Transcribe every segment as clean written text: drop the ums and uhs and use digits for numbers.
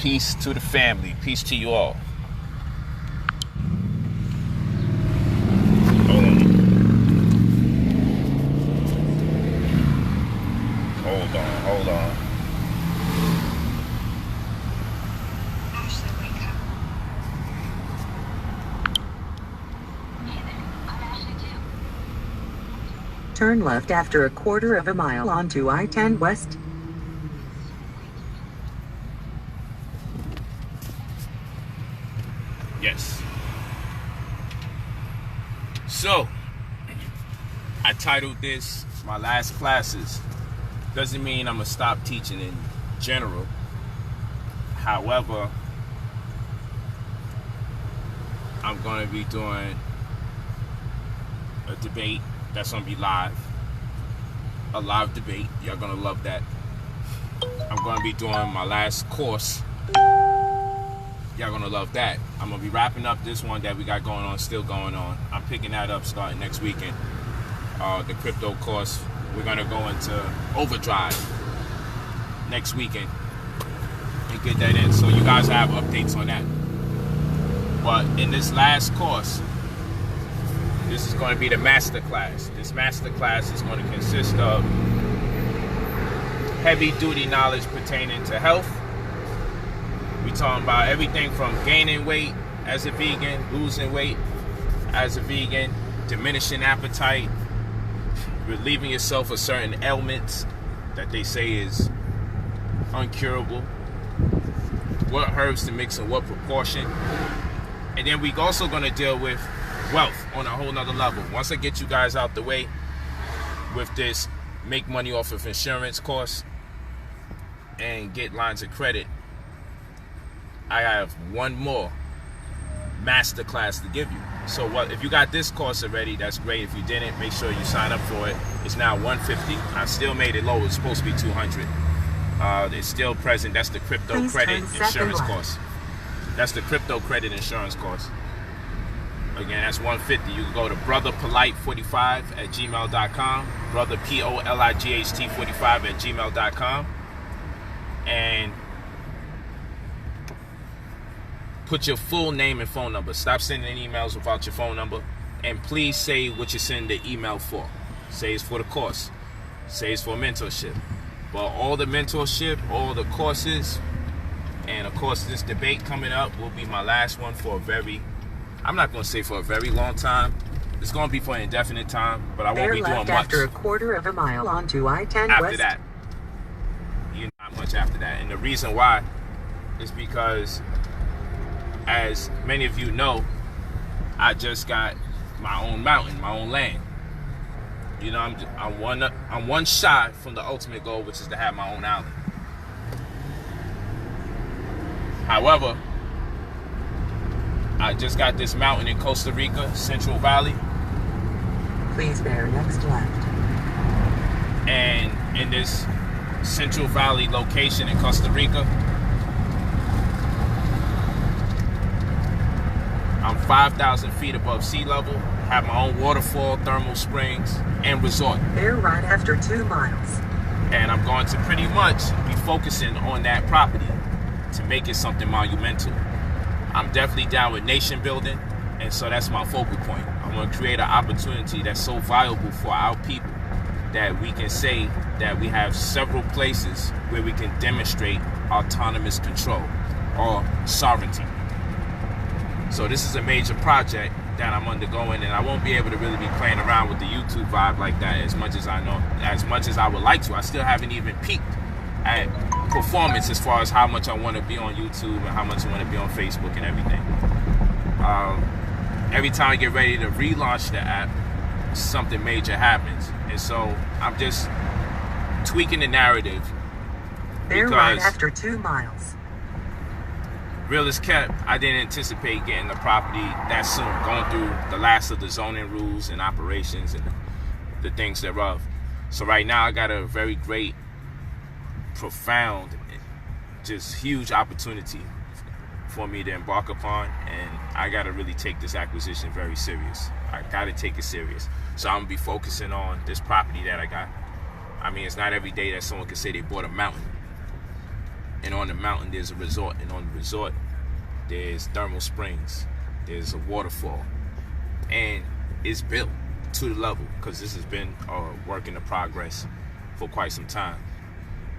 Peace to the family. Peace to you all. Hold on. Ashley, wake up. Hey there, I'm Ashley too. Turn left after a quarter of a mile onto I-10 West. Yes. So, I titled this My Last Classes. Doesn't mean I'm going to stop teaching in general. However, I'm going to be doing a debate that's going to be live. A live debate. Y'all going to love that. I'm going to be doing my last course. Y'all going to love that. I'm going to be wrapping up this one that we got going on, still going on. I'm picking that up starting next weekend. The crypto course. We're going to go into overdrive next weekend and get that in. So you guys have updates on that. But in this last course, this is going to be the master class. This master class is going to consist of heavy duty knowledge pertaining to health. We're talking about everything from gaining weight as a vegan, losing weight as a vegan, diminishing appetite, relieving yourself of certain ailments that they say is uncurable, what herbs to mix in what proportion. And then we're also going to deal with wealth on a whole nother level. Once I get you guys out the way with this make money off of insurance course and get lines of credit, I have one more master class to give you. So what if you got this course already, that's great. If you didn't, make sure you sign up for it. It's now $150. I still made it low. It's supposed to be $200. It's still present. That's the crypto credit insurance course. That's the crypto credit insurance course. Again, that's $150. You can go to brotherpolight45@gmail.com, brother POLIGHT45@gmail.com, and put your full name and phone number. Stop sending emails without your phone number. And please say what you're sending the email for. Say it's for the course. Say it's for mentorship. But all the mentorship, all the courses, and of course this debate coming up will be my last one for a very, I'm not going to say for a very long time. It's going to be for an indefinite time, but I won't be doing much. After a quarter of a mile onto I-10 after West. that. Not much after that. And the reason why is because, as many of you know, I just got my own mountain, my own land. You know, I'm one shot from the ultimate goal, which is to have my own island. However, I just got this mountain in Costa Rica, Central Valley. Please bear next left. And in this Central Valley location in Costa Rica, I'm 5,000 feet above sea level, have my own waterfall, thermal springs, and resort. Bear right after 2 miles. And I'm going to pretty much be focusing on that property to make it something monumental. I'm definitely down with nation building, and so that's my focal point. I want to create an opportunity that's so viable for our people that we can say that we have several places where we can demonstrate autonomous control or sovereignty. So this is a major project that I'm undergoing, and I won't be able to really be playing around with the YouTube vibe like that as much as I would like to. I still haven't even peaked at performance as far as how much I want to be on YouTube and how much I want to be on Facebook and everything. Every time I get ready to relaunch the app, something major happens, and so I'm just tweaking the narrative. Bear right after 2 miles. Real as kept, I didn't anticipate getting the property that soon, going through the last of the zoning rules and operations and the things thereof. So right now I got a very great, profound, just huge opportunity for me to embark upon, and I got to really take this acquisition very serious. I got to take it serious. So I'm going to be focusing on this property that I got. I mean, it's not every day that someone can say they bought a mountain And on the mountain, there's a resort. And on the resort, there's thermal springs. There's a waterfall. And it's built to the level because this has been a work in progress for quite some time.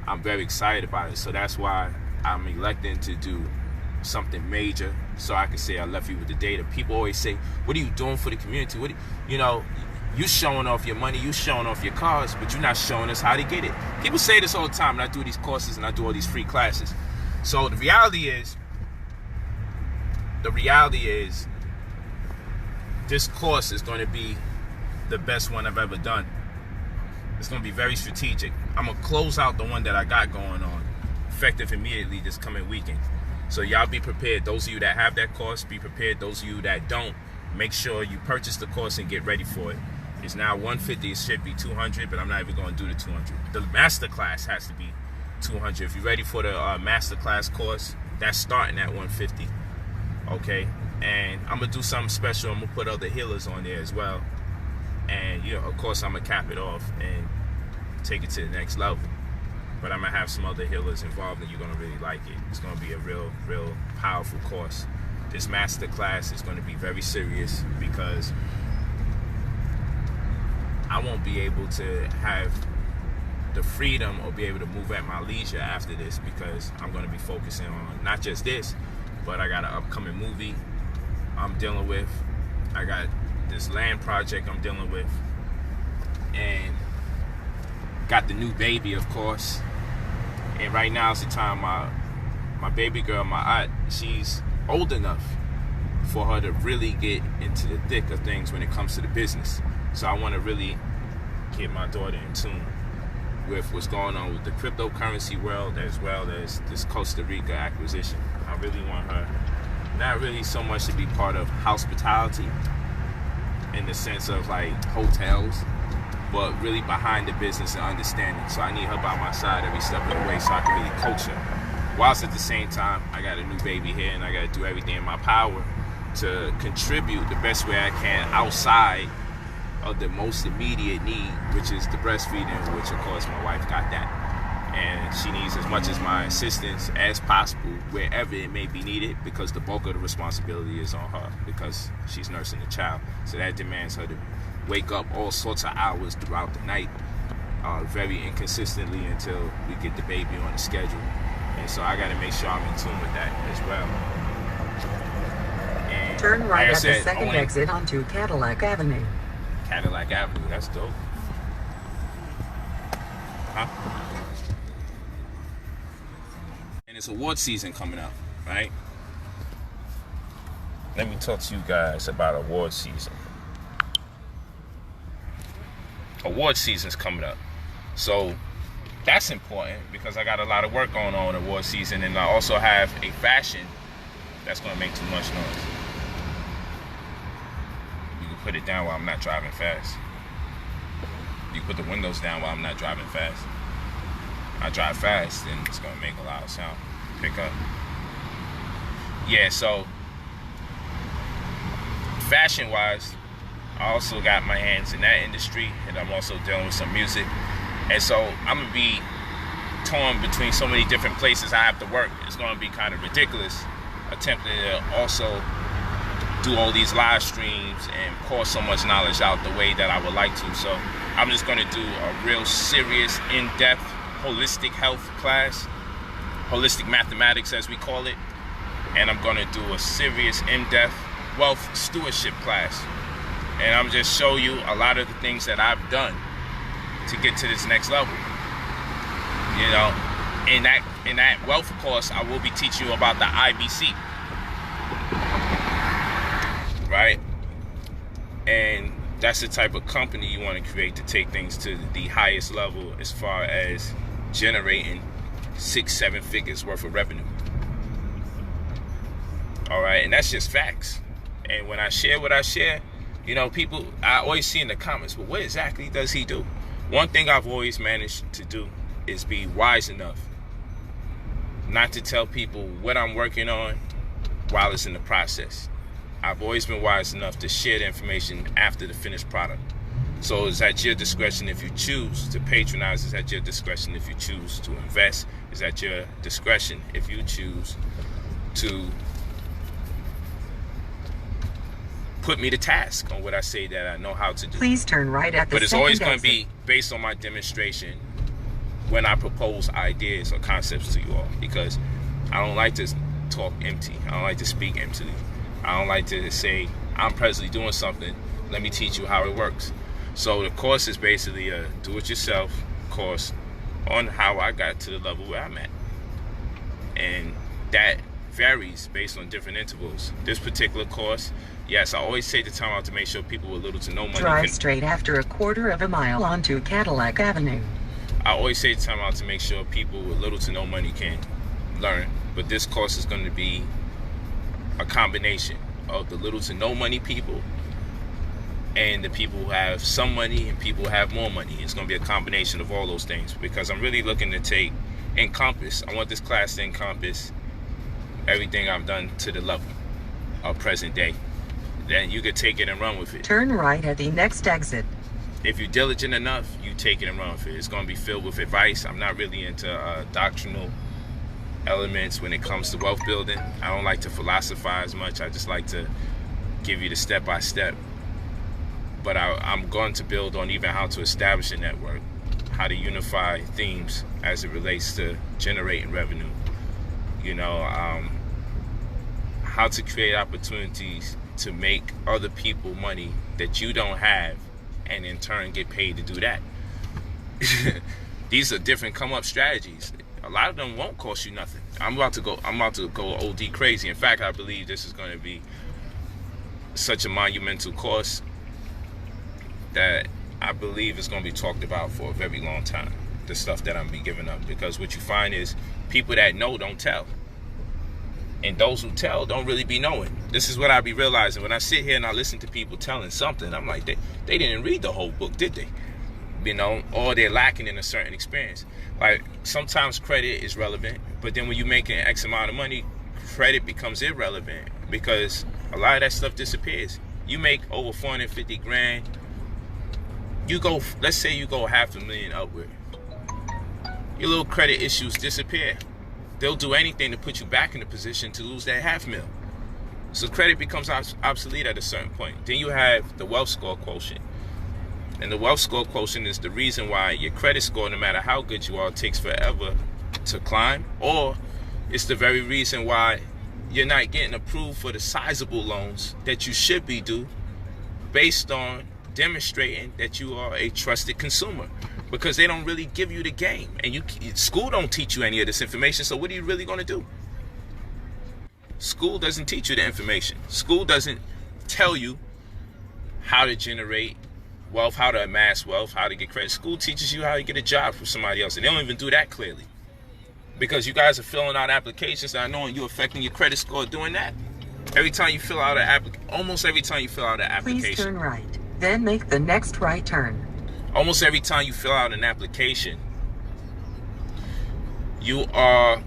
I'm very excited about it. So that's why I'm electing to do something major so I can say I left you with the data. People always say, what are you doing for the community? You showing off your money, you showing off your cars, but you're not showing us how to get it. People say this all the time, and I do these courses and I do all these free classes. So the reality is, this course is going to be the best one I've ever done. It's going to be very strategic. I'm going to close out the one that I got going on, effective immediately this coming weekend. So y'all be prepared. Those of you that have that course, be prepared. Those of you that don't, make sure you purchase the course and get ready for it. It's now $150. It should be $200, but I'm not even going to do the $200. The masterclass has to be $200. If you're ready for the masterclass course, that's starting at $150. Okay, and I'm gonna do something special. I'm gonna put other healers on there as well, and of course, I'm gonna cap it off and take it to the next level. But I'm gonna have some other healers involved, and you're gonna really like it. It's gonna be a real powerful course. This masterclass is gonna be very serious because I won't be able to have the freedom or be able to move at my leisure after this, because I'm going to be focusing on not just this, but I got an upcoming movie I'm dealing with. I got this land project I'm dealing with, and got the new baby, of course. And right now is the time my baby girl, my aunt, she's old enough for her to really get into the thick of things when it comes to the business. So I want to really get my daughter in tune with what's going on with the cryptocurrency world, as well as this Costa Rica acquisition. I really want her not really so much to be part of hospitality in the sense of like hotels, but really behind the business and understanding. So I need her by my side every step of the way so I can really coach her. Whilst at the same time, I got a new baby here and I got to do everything in my power to contribute the best way I can outside of the most immediate need, which is the breastfeeding, which of course my wife got that. And she needs as much as my assistance as possible wherever it may be needed, because the bulk of the responsibility is on her because she's nursing the child. So that demands her to wake up all sorts of hours throughout the night, very inconsistently until we get the baby on the schedule. And so I got to make sure I'm in tune with that as well. And turn right like at the second exit onto Cadillac Avenue. Cadillac Avenue, that's dope. Huh? And it's award season coming up, right? Let me talk to you guys about award season. Award season's coming up. So that's important because I got a lot of work going on in award season, and I also have a fashion that's going to make too much noise. You can put it down while I'm not driving fast. You put the windows down while I'm not driving fast. I drive fast, then it's going to make a loud sound. Pick up. Yeah, so fashion-wise, I also got my hands in that industry, and I'm also dealing with some music. And so I'm going to be torn between so many different places I have to work. It's going to be kind of ridiculous attempting to also do all these live streams and pour so much knowledge out the way that I would like to. So I'm just going to do a real serious, in-depth, holistic health class, holistic mathematics as we call it, and I'm going to do a serious, in-depth wealth stewardship class. And I'm just show you a lot of the things that I've done to get to this next level. You know, in that wealth course, I will be teaching you about the IBC, right? And that's the type of company you want to create to take things to the highest level as far as generating 6-7 figures worth of revenue. All right, and that's just facts. And when I share what I share, you know, people, I always see in the comments, but what exactly does he do? One thing I've always managed to do is be wise enough not to tell people what I'm working on while it's in the process. I've always been wise enough to share the information after the finished product. So it's at your discretion if you choose to patronize. It's at your discretion if you choose to invest. It's at your discretion if you choose to put me to task on what I say that I know how to do. Please turn right at the But it's second always going to exit. be based on my demonstration when I propose ideas or concepts to you all, because I don't like to talk empty. I don't like to speak emptily. I don't like to say, I'm presently doing something, let me teach you how it works. So the course is basically a do-it-yourself course on how I got to the level where I'm at. And that varies based on different intervals. This particular course, yes, I always take the time out to make sure people with little to no money Drive can... straight after a quarter of a mile onto Cadillac Avenue. I always take the time out to make sure people with little to no money can learn. But this course is going to be a combination of the little to no money people and the people who have some money and people who have more money. It's going to be a combination of all those things, because I'm really looking to encompass. I want this class to encompass everything I've done to the level of present day. Then you could take it and run with it. Turn right at the next exit. If you're diligent enough, you take it and run with it. It's going to be filled with advice. I'm not really into doctrinal elements when it comes to wealth building. I don't like to philosophize much. I just like to give you the step-by-step. But I'm going to build on even how to establish a network, how to unify themes as it relates to generating revenue. You know, how to create opportunities to make other people money that you don't have, and in turn get paid to do that. These are different come-up strategies. A lot of them won't cost you nothing. I'm about to go OD crazy. In fact, I believe this is going to be such a monumental course that I believe is going to be talked about for a very long time. The stuff that I'm be giving up, because what you find is people that know don't tell, and those who tell don't really be knowing. This is what I be realizing when I sit here and I listen to people telling something. I'm like, they didn't read the whole book, did they? You know, or they're lacking in a certain experience. Like, sometimes credit is relevant, but then when you're making X amount of money, credit becomes irrelevant, because a lot of that stuff disappears. You make over 450 grand, you go, let's say you go $500,000 upward, your little credit issues disappear. They'll do anything to put you back in the position to lose that $500,000. So credit becomes obsolete at a certain point. Then you have the wealth score quotient. And the wealth score quotient is the reason why your credit score, no matter how good you are, takes forever to climb. Or it's the very reason why you're not getting approved for the sizable loans that you should be due, based on demonstrating that you are a trusted consumer, because they don't really give you the game, and school don't teach you any of this information. So what are you really going to do? School doesn't teach you the information. School doesn't tell you how to generate wealth, how to amass wealth, how to get credit. School teaches you how to get a job from somebody else, and they don't even do that clearly, because you guys are filling out applications not knowing you're affecting your credit score doing that. Every time you fill out almost every time you fill out an application, Please turn right, then make the next right turn. Almost every time you fill out an application, you are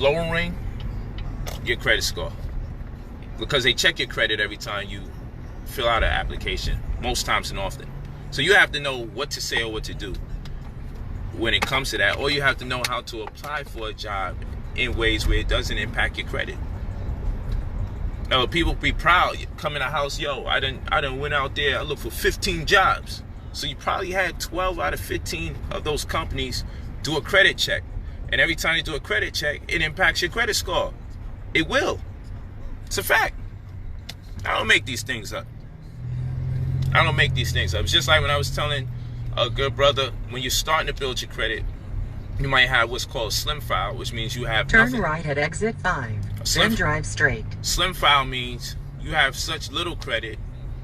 lowering your credit score, because they check your credit every time you fill out an application, most times and often. So you have to know what to say or what to do when it comes to that, or you have to know how to apply for a job in ways where it doesn't impact your credit. Now, people be proud, come in a house, yo, I done went out there, I looked for 15 jobs. So you probably had 12 out of 15 of those companies do a credit check. And every time they do a credit check, it impacts your credit score. It will. It's a fact. I don't make these things up. It's just like when I was telling a good brother, when you're starting to build your credit, you might have what's called a slim file, which means you have Turn nothing. right at exit 5, then drive straight. Slim file means you have such little credit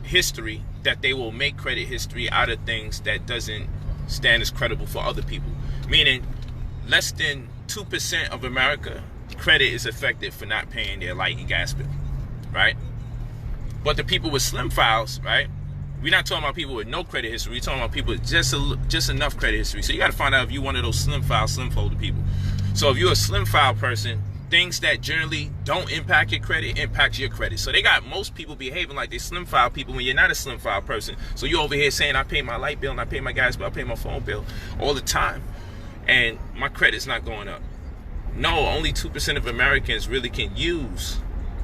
history that they will make credit history out of things that doesn't stand as credible for other people. Meaning, less than 2% of America, credit is affected for not paying their light and gas bill, right? But the people with slim files, right? We're not talking about people with no credit history. We're talking about people with just enough credit history. So you got to find out if you're one of those slim folder people. So if you're a slim file person, things that generally don't impact your credit impact your credit. So they got most people behaving like they slim file people when you're not a slim file person. So you over here saying I pay my light bill and I pay my gas bill, I pay my phone bill all the time, and my credit's not going up. No, only 2% of Americans really can use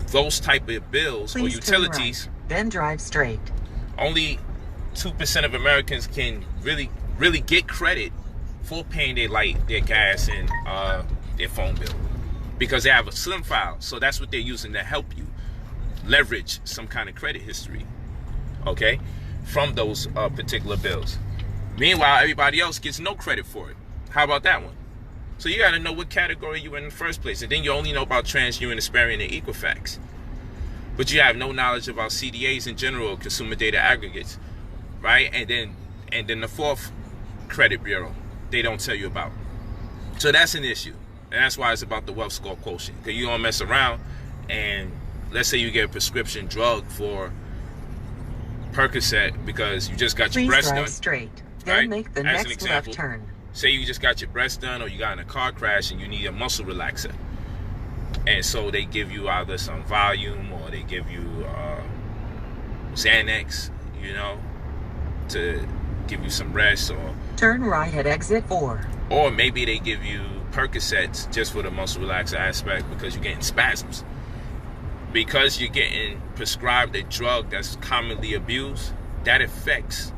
those type of bills or utilities. Turn right, then drive straight. Only 2% of Americans can really get credit for paying their light, their gas, and their phone bill, because they have a slim file. So that's what they're using to help you leverage some kind of credit history, okay, from those particular bills. Meanwhile, everybody else gets no credit for it. How about that one? So you got to know what category you're in the first place, and then you only know about TransUnion, Experian, and Equifax, but you have no knowledge about CDAs in general, consumer data aggregates, right? And then the fourth credit bureau they don't tell you about. So that's an issue, and that's why it's about the wealth score quotient, because you don't mess around and let's say you get a prescription drug for Percocet because you just got your breast done. Please drive straight, then right? make the As an next example, left turn. say you just got your breast done, or you got in a car crash and you need a muscle relaxer, and so they give you either some Valium or they give you Xanax, you know, to give you some rest, Turn right at exit 4. or maybe they give you Percocets just for the muscle relaxer aspect because you're getting spasms. Because you're getting prescribed a drug that's commonly abused, that affects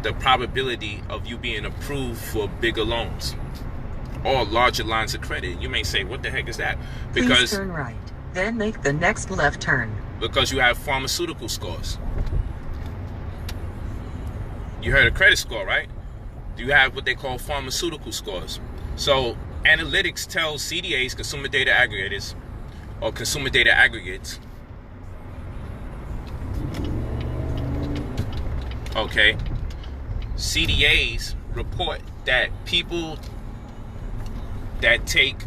the probability of you being approved for bigger loans or larger lines of credit. You may say, what the heck is that? Please Because turn right, then make the next left turn. you have pharmaceutical scores. You heard of credit score, right? You have what they call pharmaceutical scores. So analytics tells CDAs, consumer data aggregators, or consumer data aggregates, okay, CDAs report that people that take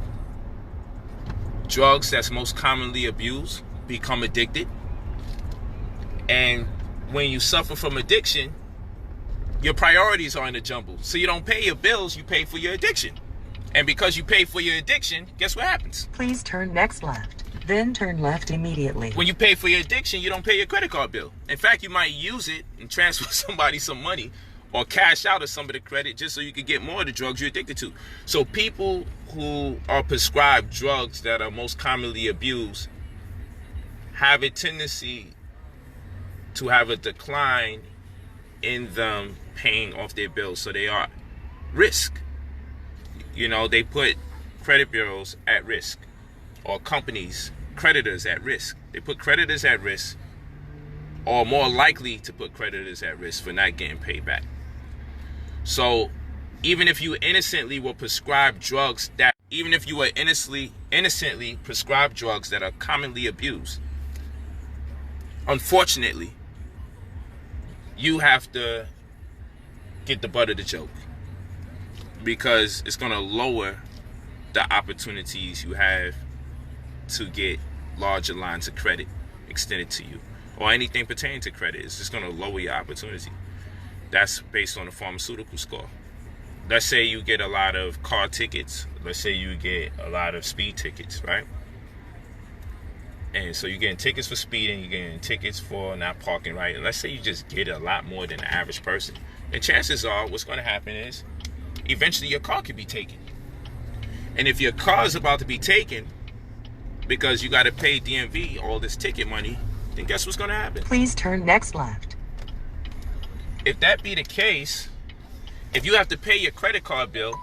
drugs that's most commonly abused become addicted. And when you suffer from addiction, your priorities are in a jumble. So you don't pay your bills, you pay for your addiction. And because you pay for your addiction, guess what happens? Please turn next left, then turn left immediately. When you pay for your addiction, you don't pay your credit card bill. In fact, you might use it and transfer somebody some money or cash out of some of the credit just so you can get more of the drugs you're addicted to. So people who are prescribed drugs that are most commonly abused have a tendency to have a decline in them paying off their bills. So they are risk. You know, they put credit bureaus at risk, or companies, creditors at risk. They put creditors at risk, or more likely to put creditors at risk for not getting paid back. So even if you innocently were prescribed drugs that, innocently prescribed drugs that are commonly abused, unfortunately, you have to get the butt of the joke, because it's going to lower the opportunities you have to get larger lines of credit extended to you, or anything pertaining to credit. It's just going to lower your opportunity. That's based on a pharmaceutical score. Let's say you get a lot of car tickets. Let's say you get a lot of speed tickets, right? And so you're getting tickets for speeding, you're getting tickets for not parking right. And let's say you just get a lot more than the average person. And chances are what's going to happen is eventually your car could be taken. And if your car is about to be taken because you got to pay DMV all this ticket money, then guess what's going to happen? Please turn next left. If that be the case, if you have to pay your credit card bill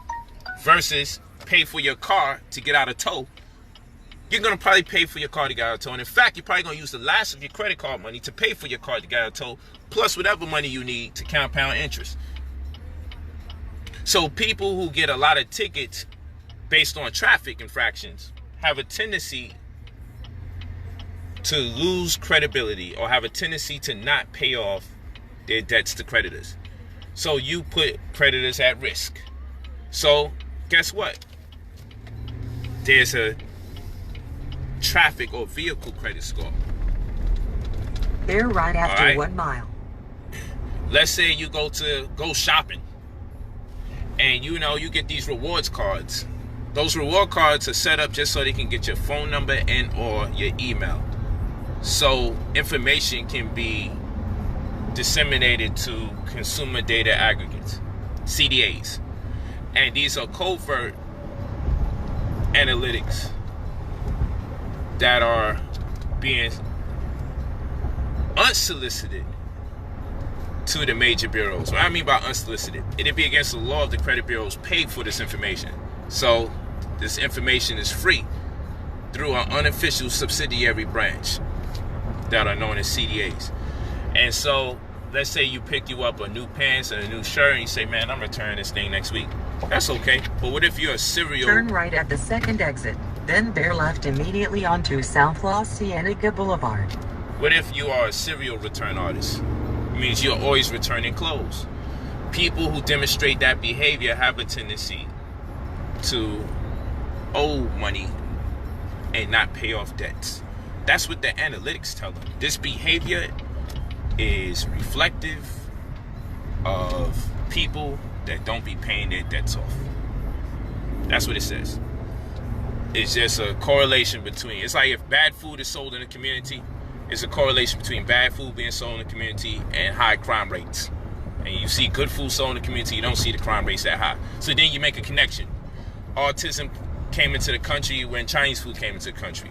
versus pay for your car to get out of tow, you're going to probably pay for your car to get out of tow. And in fact, you're probably going to use the last of your credit card money to pay for your car to get out of tow, plus whatever money you need to compound interest. So people who get a lot of tickets based on traffic infractions have a tendency to lose credibility, or have a tendency to not pay off their debts to creditors. So you put creditors at risk. So guess what? There's a traffic or vehicle credit score. Bear right after right. 1 mile. Let's say you go shopping, and you know you get these rewards cards, Those reward cards are set up just so they can get your phone number and or your email, so information can be disseminated to consumer data aggregates, CDAs. And these are covert analytics that are being unsolicited to the major bureaus. What I mean by unsolicited, it'd be against the law if the credit bureaus paid for this information. So this information is free through an unofficial subsidiary branch that are known as CDAs. And so let's say you pick you up a new pants and a new shirt and you say, man, I'm returning this thing next week. That's okay. But what if you're a serial... Turn right at the second exit, then bear left immediately onto South La Cienega Boulevard. What if you are a serial return artist? It means you're always returning clothes. People who demonstrate that behavior have a tendency to owe money and not pay off debts. That's what the analytics tell them. This behavior is reflective of people that don't be paying their debts off. That's what it says. It's just a correlation between, it's like if bad food is sold in a community, it's a correlation between bad food being sold in the community and high crime rates. And you see good food sold in the community, you don't see the crime rates that high. So then you make a connection. Autism came into the country when Chinese food came into the country.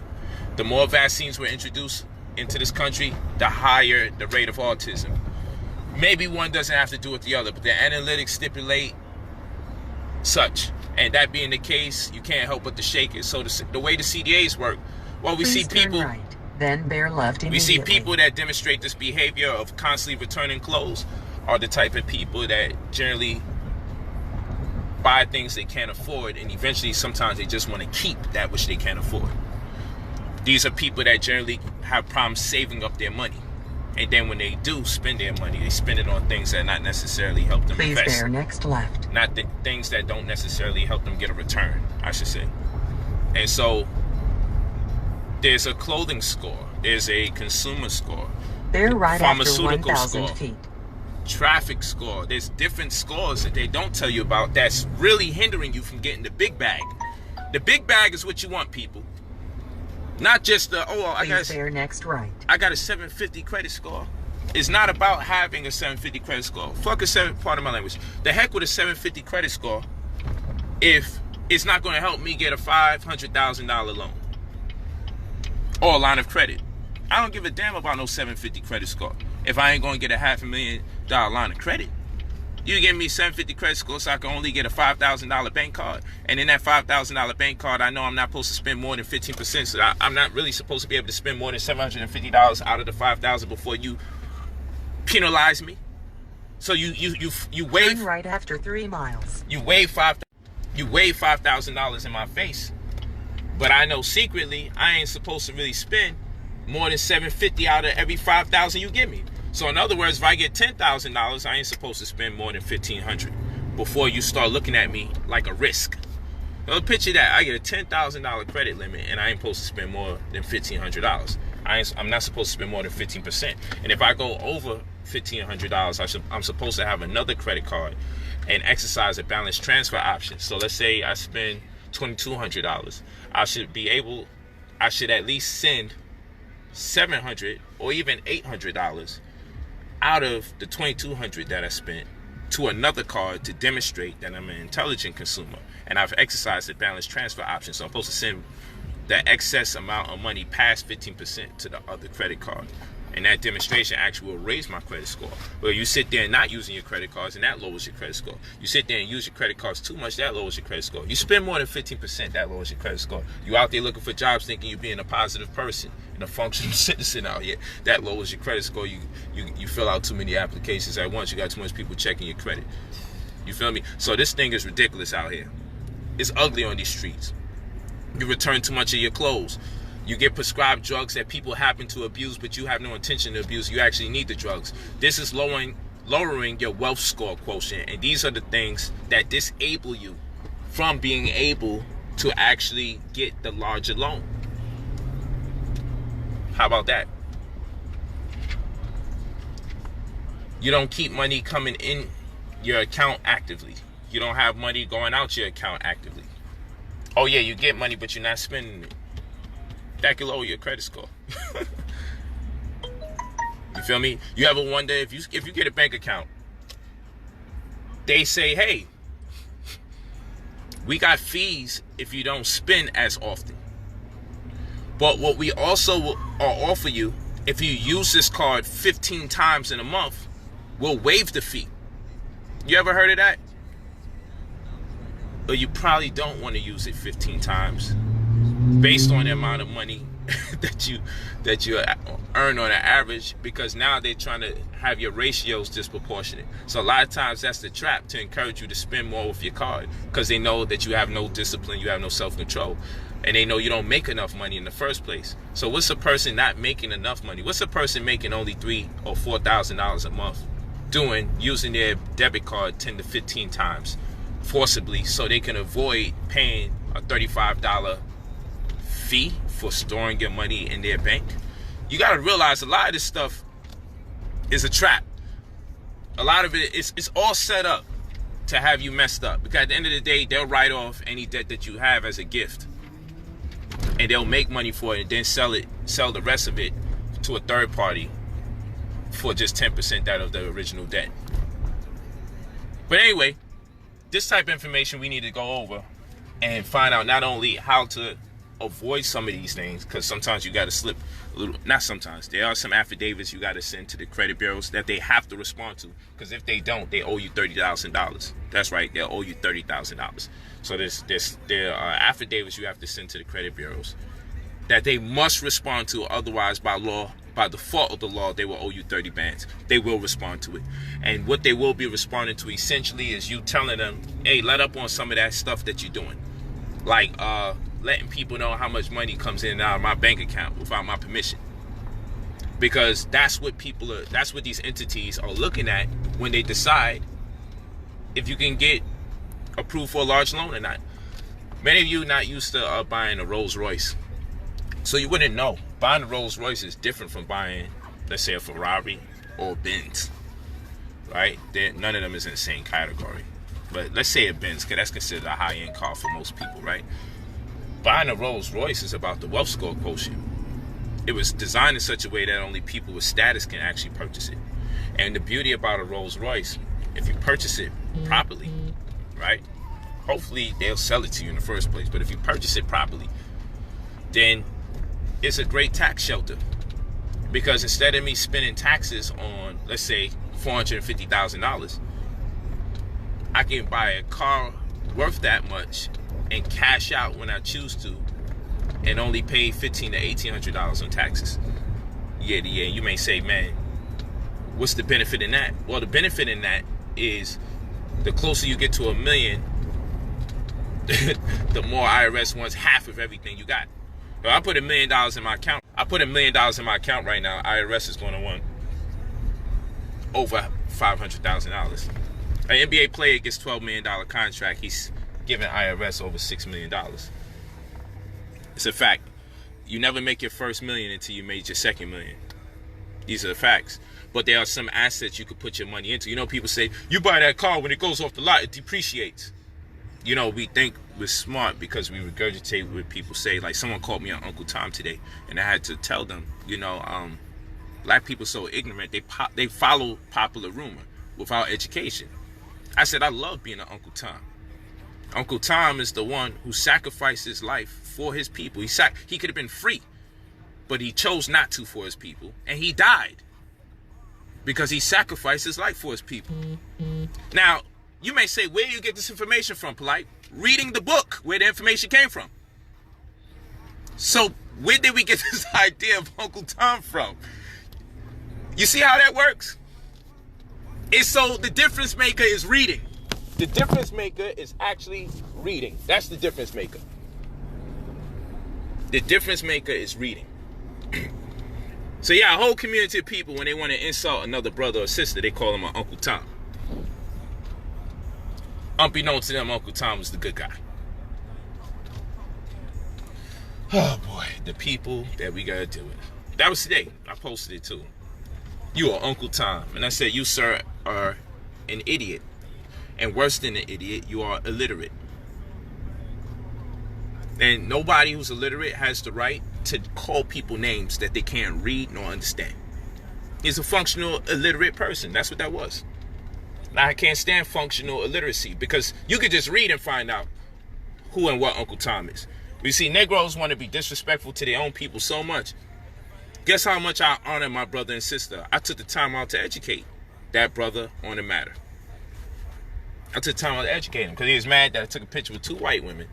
The more vaccines were introduced into this country, the higher the rate of autism. Maybe one doesn't have to do with the other, but the analytics stipulate such. And that being the case, you can't help but to shake it. So the way the CDAs work, well, we Please see people... turn right, then bear left immediately. We see people that demonstrate this behavior of constantly returning clothes are the type of people that generally buy things they can't afford, and eventually sometimes they just want to keep that which they can't afford. These are people that generally have problems saving up their money. And then when they do spend their money, they spend it on things that not necessarily help them Please invest. bear next left. Not things that don't necessarily help them get a return, I should say. And so there's a clothing score. There's a consumer score. Bear right after pharmaceutical 1,000 score. feet. Traffic score. There's different scores that they don't tell you about that's really hindering you from getting the big bag. The big bag is what you want, people. Not just the, Please bear next right. I got a 750 credit score. It's not about having a 750 credit score. Fuck pardon my language. The heck with a 750 credit score if it's not going to help me get a $500,000 loan or a line of credit. I don't give a damn about no 750 credit score if I ain't going to get a $500,000 line of credit. You give me 750 credit score so I can only get a $5,000 bank card. And in that $5,000 bank card, I know I'm not supposed to spend more than 15%. So I'm not really supposed to be able to spend more than $750 out of the $5,000 before you penalize me. So you waive. Turn right after 3 miles. You waive $5,000 in my face. But I know secretly I ain't supposed to really spend more than $750 out of every $5,000 you give me. So in other words, if I get $10,000, I ain't supposed to spend more than $1,500 before you start looking at me like a risk. Well, picture that. I get a $10,000 credit limit and I ain't supposed to spend more than $1,500. I'm not supposed to spend more than 15%. And if I go over $1,500, I'm supposed to have another credit card and exercise a balance transfer option. So let's say I spend $2,200. I should at least send $700 or even $800 out of the $2,200 that I spent to another card to demonstrate that I'm an intelligent consumer and I've exercised the balance transfer option. So I'm supposed to send the excess amount of money past 15% to the other credit card. And that demonstration actually will raise my credit score. Well, you sit there not using your credit cards and that lowers your credit score. You sit there and use your credit cards too much, that lowers your credit score. You spend more than 15%, that lowers your credit score. You out there looking for jobs thinking you're being a positive person and a functional citizen out here, that lowers your credit score. You fill out too many applications at once. You got too much people checking your credit. You feel me? So this thing is ridiculous out here. It's ugly on these streets. You return too much of your clothes. You get prescribed drugs that people happen to abuse, but you have no intention to abuse. You actually need the drugs. This is lowering your wealth score quotient. And these are the things that disable you from being able to actually get the larger loan. How about that? You don't keep money coming in your account actively. You don't have money going out your account actively. Oh yeah, you get money, but you're not spending it. That could lower your credit score. You feel me? You ever wonder if you get a bank account, they say, hey, we got fees if you don't spend as often. But what we also will offer you, if you use this card 15 times in a month, we'll waive the fee. You ever heard of that? Or you probably don't want to use it 15 times based on the amount of money that you earn on an average, because now they're trying to have your ratios disproportionate. So a lot of times that's the trap, to encourage you to spend more with your card, because they know that you have no discipline, you have no self-control, and they know you don't make enough money in the first place. So what's a person not making enough money? What's a person making only $3,000 or $4,000 a month doing, using their debit card 10 to 15 times forcibly, so they can avoid paying a $35 fee for storing your money in their bank? You got to realize a lot of this stuff is a trap. A lot of it is all set up to have you messed up, because at the end of the day, they'll write off any debt that you have as a gift, and they'll make money for it and then sell the rest of it to a third party for just 10% out of the original debt. But anyway, this type of information we need to go over and find out not only how to avoid some of these things, because sometimes you got to slip a little, not sometimes, there are some affidavits you got to send to the credit bureaus that they have to respond to, because if they don't, they owe you $30,000. That's right, they'll owe you $30,000. So there are affidavits you have to send to the credit bureaus that they must respond to, otherwise by law, by default of the law, they will owe you 30 bands. They will respond to it. And what they will be responding to essentially is you telling them, hey, let up on some of that stuff that you're doing. Like letting people know how much money comes in and out of my bank account without my permission. Because that's what these entities are looking at when they decide if you can get approved for a large loan or not. Many of you not used to buying a Rolls Royce, so you wouldn't know. Buying a Rolls Royce is different from buying, let's say, a Ferrari or a Benz, right? None of them is in the same category. But let's say a Benz, because that's considered a high-end car for most people, right? Buying a Rolls Royce is about the wealth score quotient. It was designed in such a way that only people with status can actually purchase it. And the beauty about a Rolls Royce, if you purchase it properly, right? Hopefully they'll sell it to you in the first place. But if you purchase it properly, then it's a great tax shelter. Because instead of me spending taxes on, let's say, $450,000, I can buy a car worth that much and cash out when I choose to, and only pay $1,500 to $1,800 on taxes year to year. You may say, man, what's the benefit in that? Well, the benefit in that is the closer you get to $1 million, the more IRS wants half of everything you got. If I put $1 million in my account, right now, IRS is going to want over $500,000. An NBA player gets $12 million contract. He's giving IRS over $6 million. It's a fact. You never make your first million until you made your second million. These are the facts. But there are some assets you could put your money into. You know, people say, you buy that car, when it goes off the lot, it depreciates. You know, we think we're smart because we regurgitate what people say. Like, someone called me on Uncle Tom today, and I had to tell them, you know, black people are so ignorant, they follow popular rumor without education. I said, I love being an Uncle Tom. Uncle Tom is the one who sacrificed his life for his people. He could have been free, but he chose not to for his people, and he died because he sacrificed his life for his people. Now, you may say, where do you get this information from, Polight? Reading the book where the information came from. So where did we get this idea of Uncle Tom from? You see how that works? It's so the difference maker is reading. The difference maker is actually reading. That's the difference maker. The difference maker is reading. So yeah, a whole community of people, when they want to insult another brother or sister, they call him an Uncle Tom. Unbeknownst to them, Uncle Tom was the good guy. Oh boy, the people that we gotta deal with. That was today. I posted it too. You are Uncle Tom. And I said, you, sir, are an idiot. And worse than an idiot, you are illiterate. And nobody who's illiterate has the right to call people names that they can't read nor understand. He's a functional illiterate person. That's what that was. Now, I can't stand functional illiteracy because you could just read and find out who and what Uncle Tom is. You see, Negroes want to be disrespectful to their own people so much. Guess how much I honor my brother and sister? I took the time out to educate that brother on the matter. I took the time out to educate him because he was mad that I took a picture with 2 white women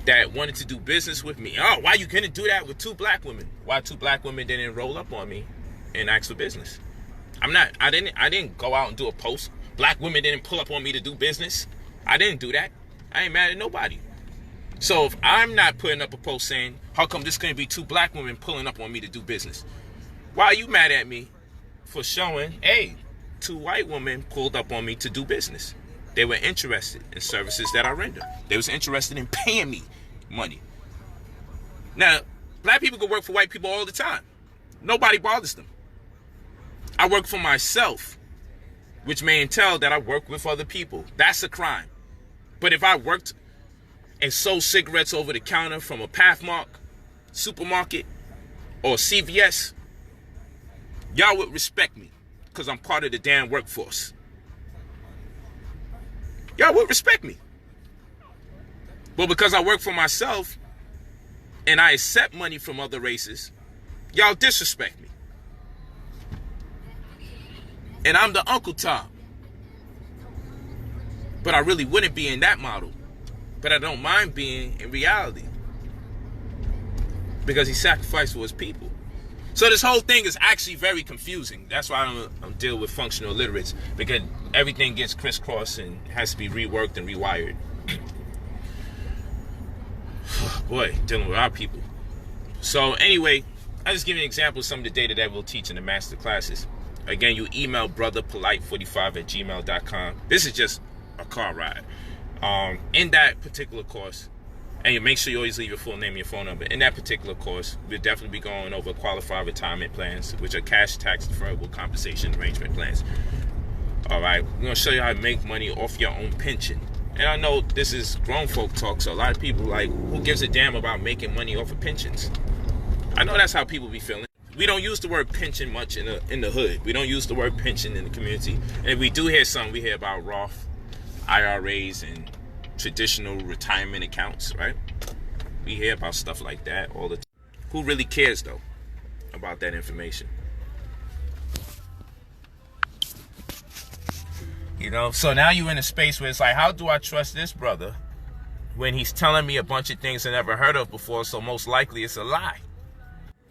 that wanted to do business with me. Oh, why you couldn't do that with 2 black women? Why 2 black women didn't roll up on me and ask for business? I didn't go out and do a post. Black women didn't pull up on me to do business. I didn't do that. I ain't mad at nobody. So if I'm not putting up a post saying, how come this couldn't be 2 black women pulling up on me to do business? Why are you mad at me for showing, hey, 2 white women pulled up on me to do business? They were interested in services that I render. They was interested in paying me money. Now, black people can work for white people all the time. Nobody bothers them. I work for myself, which may entail that I work with other people. That's a crime. But if I worked and sold cigarettes over the counter from a Pathmark supermarket or CVS, y'all would respect me because I'm part of the damn workforce. Y'all would respect me. But because I work for myself and I accept money from other races, y'all disrespect me. And I'm the Uncle Tom. But I really wouldn't be in that model. But I don't mind being in reality. Because he sacrificed for his people. So this whole thing is actually very confusing. That's why I'm dealing with functional illiterates. Because everything gets crisscrossed and has to be reworked and rewired. Boy, dealing with our people. So anyway, I'll just give you an example of some of the data that we'll teach in the master classes. Again, you email brotherpolight45@gmail.com. This is just a car ride. In that particular course, and you make sure you always leave your full name and your phone number. In that particular course, we'll definitely be going over qualified retirement plans, which are cash tax deferrable compensation arrangement plans. All right, we're going to show you how to make money off your own pension. And I know this is grown folk talk, so a lot of people like, who gives a damn about making money off of pensions? I know that's how people be feeling. We don't use the word pension much in the hood. We don't use the word pension in the community. And if we do hear something, we hear about Roth, IRAs, and traditional retirement accounts, right? We hear about stuff like that all the time. Who really cares, though, about that information? You know, so now you're in a space where it's like, how do I trust this brother when he's telling me a bunch of things I never heard of before, so most likely it's a lie?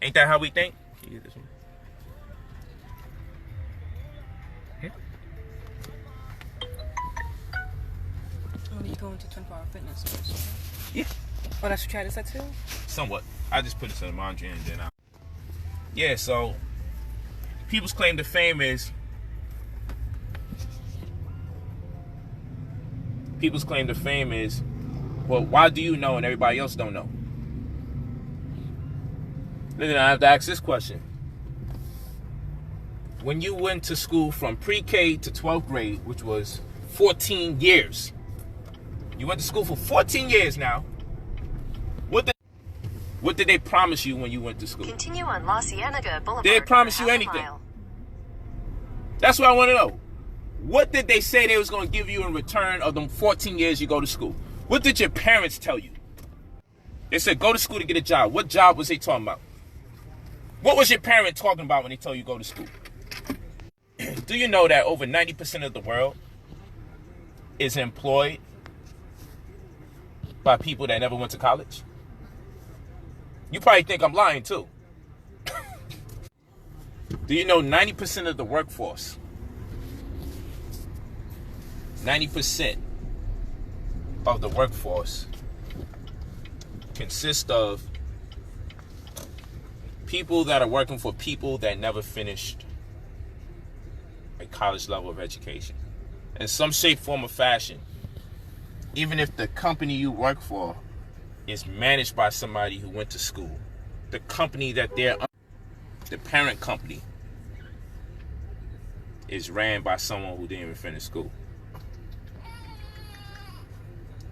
Ain't that how we think? Oh, you going to 24-hour fitness first? Yeah. Oh, that's what you tried to set too? Somewhat. I just put it to the laundry and then yeah, so people's claim to fame is well, why do you know and everybody else don't know? Then I have to ask this question. When you went to school from pre-K to 12th grade, which was 14 years, you went to school for 14 years now, what did they promise you when you went to school? Continue on La Cienega Boulevard. Did they promise you anything? That's what I want to know. What did they say they was going to give you in return of them 14 years you go to school? What did your parents tell you? They said, go to school to get a job. What job was they talking about? What was your parent talking about when they told you go to school? Do you know that over 90% of the world is employed by people that never went to college? You probably think I'm lying too. Do you know 90% of the workforce, 90% of the workforce consists of people that are working for people that never finished a college level of education. In some shape, form, or fashion, even if the company you work for is managed by somebody who went to school, the company that they're under, the parent company, is ran by someone who didn't even finish school.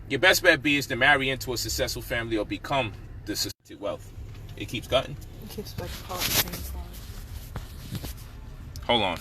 Your best bet B is to marry into a successful family or become the successful wealth. It keeps cutting. It keeps like part of the same song. Hold on.